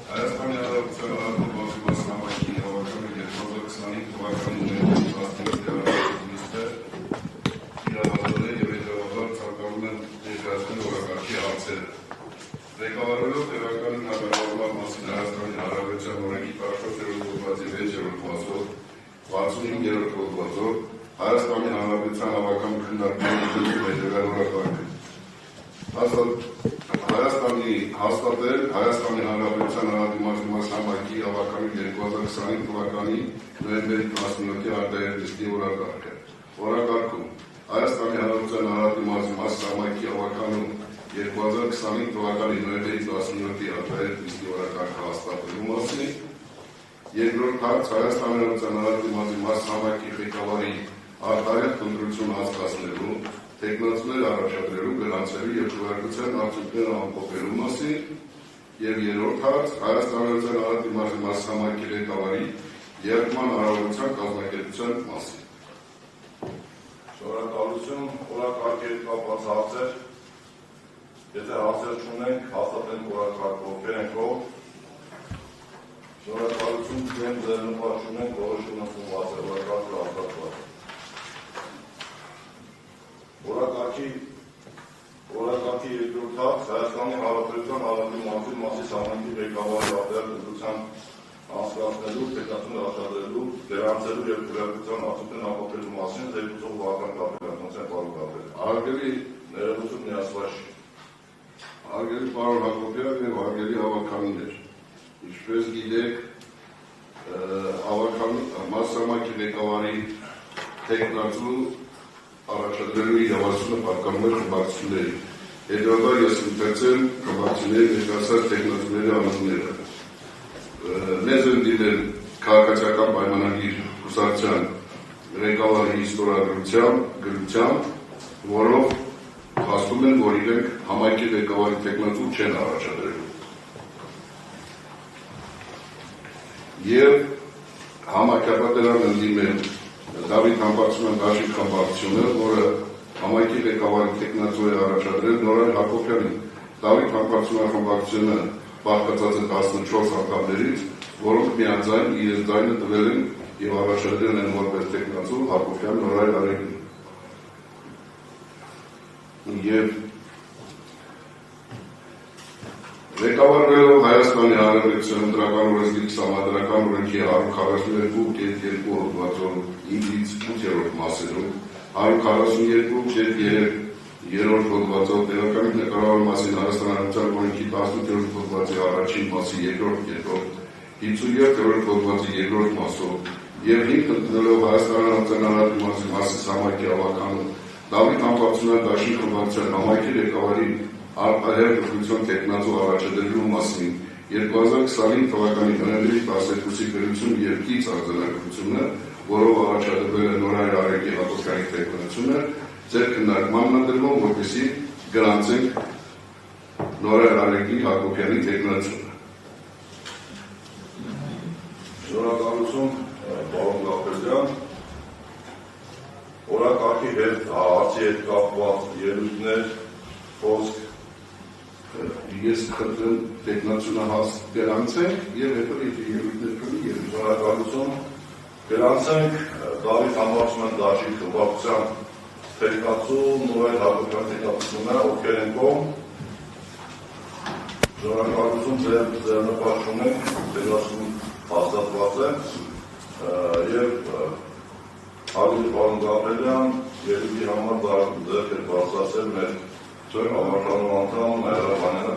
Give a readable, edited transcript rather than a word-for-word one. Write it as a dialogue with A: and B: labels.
A: Հայաստանի Հանրապետության Հանրապետության Մասնամարքի հավաքականի 2025 թվականի նիստը իրավաբաններ և հետևաբար ցանկանում են ներկայացնել օրակարգի հարցերը։ Ղեկավարելով տեղականի կառավարման մասին Հայաստանի Հանրապետության օրենքի 14-րդ հոդվածի 6-րդ մասով 65-րդ հոդվածով Հայաստանի Հանրապետության հավաքական քննարկումների հետևյալ օրակարգը հաստատել Հայաստանի Հանրապետության Հանրապետության Մասնամարքի հավաքականի 2025 թվականի նոյեմբերի 17-ի արտահայտիչի օրակարգը։ Օրակարգում Հայաստանի Հանրապետության Մասնամարքի հավաքականում 2025 թվականի նոյեմբերի 17-ի արտահայտիչի օրակարգը հաստատելու մասին, երկրորդ հարց Հայաստանի Հանրապետության Մասնամարքի ղեկավարի արտահայտ ընտրություն հասկացնելու, տեխնացուներ առաջադրելու, գրանցելու և քվեարկության արդյունքները ամփոփելու մասին, և երրորդ հարց Հայաստանի Հանրապետության Մասնամարքի ղեկավարի երդման հարաբերության կազմակերպության մասին։
B: Շնորհակալություն, օրակարգի հետ կապված հարցեր, եթե հարցեր չունենք, հաստատենք օրակարգ ովքեր ենք ով։ Շնորհակալություն, դեմ ձեր նպատակ չունենք, որոշումը ընդունված է, օրակարգը հաստատված է։ Օրակարգի երկրորդ հարց Հայաստանի Հանրապետության Հանրապետության մասի համայնքի ղեկավարի արտահայտ ընտրության անցկացնելու, տեխնացուներ աշխատելու, գրանցելու և քվեարկության արդյունքները ամփոփելու մասին զեկուցող Վահրամ Հակոբյան, պարոն Հակոբյան։
A: Հարգելի
B: ներողություն միասվաշ։
A: Հարգելի պարոն Հակոբյան և հարգելի հավաքականներ, ինչպես գիտեք, Մասնամարքի ղեկավարի տեխնացու առաջադրելու իրավասությունը պատկանում է խմբակցությունների։ Հետևաբար ես ընթերցել խմբակցությունների ներկայացած տեխնացուների անունները։ Մեզ են դիմել քաղաքացիական պայմանագիր կուսակցության ղեկավարի ստորագրությամբ, որով փաստում են, որ իրենք համայնքի ղեկավարի տեխնացու չեն առաջադրելու։ Եվ համակարգապետարան են դիմել Դավիթ Համբարձումյան Դաշիկ խմբակցությունը, որը համայնքի ղեկավարի տեխնացու է առաջադրել Նորայր Հակոբյանին։ Դավիթ Համբարձումյան խմբակցությունը բաղկացած է 14 անդամներից, որոնք միաձայն իրենց ձայնը տվել են և առաջադրել են որպես տեխնացու Հակոբյան Նորայր Արեգին։ Եվ ղեկավարվելով Հայաստանի Հանրապետության ընտրական օրենսգիրքի սահմանադրական օրենքի 142.2 հոդվածով 5-ից 8-րդ մասերում, 142.3 հոդվածով տեղականի նկարահանման մասին Հայաստանի Հանրապետության օրենքի 18-րդ հոդվածի առաջին մասի երկրորդ կետով, 57-րդ հոդվածի երկրորդ մասով և հիմք ընդունելով Հայաստանի Հանրապետության մասի համայնքի հավաքականում Դավիթ Համբարձումյան Դաշիկ խմբակցության համայնքի ղեկավարի արտահայտ ընտրություն տեխնացու առաջադրելու մասին 2025 թվականի նոյեմբերի 12-ի գրություն և կից արձանագրությունը, որով առաջադրվել է Նորայր Արեգի Հակոբյանի տեխնացությունը, ձեր քննարկմանն է դրվում, որպեսզի գրանցենք Նորայր Արեգի Հակոբյանի տեխնացությունը։
B: Շնորհակալություն, պարոն Հակոբյան։ Օրակարգի հետ հարցի հետ կապված ելույթներ, խոսք։
A: Ես խնդրեմ տեխնացությունը գրանցենք և հետո ելույթներ կլինի և
B: շնորհակալություն։ Գրանցենք Դավիթ Համբարձումյան Դաշիկ խմբակցության տեխնացու Նորայր Հակոբյանի տեխնացությունը, ովքեր են կողմ։ Շնորհակալություն, ձեր նպատակ ունենք, տեխնացուն հաստատված է և հարգելի պարոն Հակոբյան, ելույթի համար ձեռք եք բարձրացրել մեր հավաքական անդամ Մայրամյանը,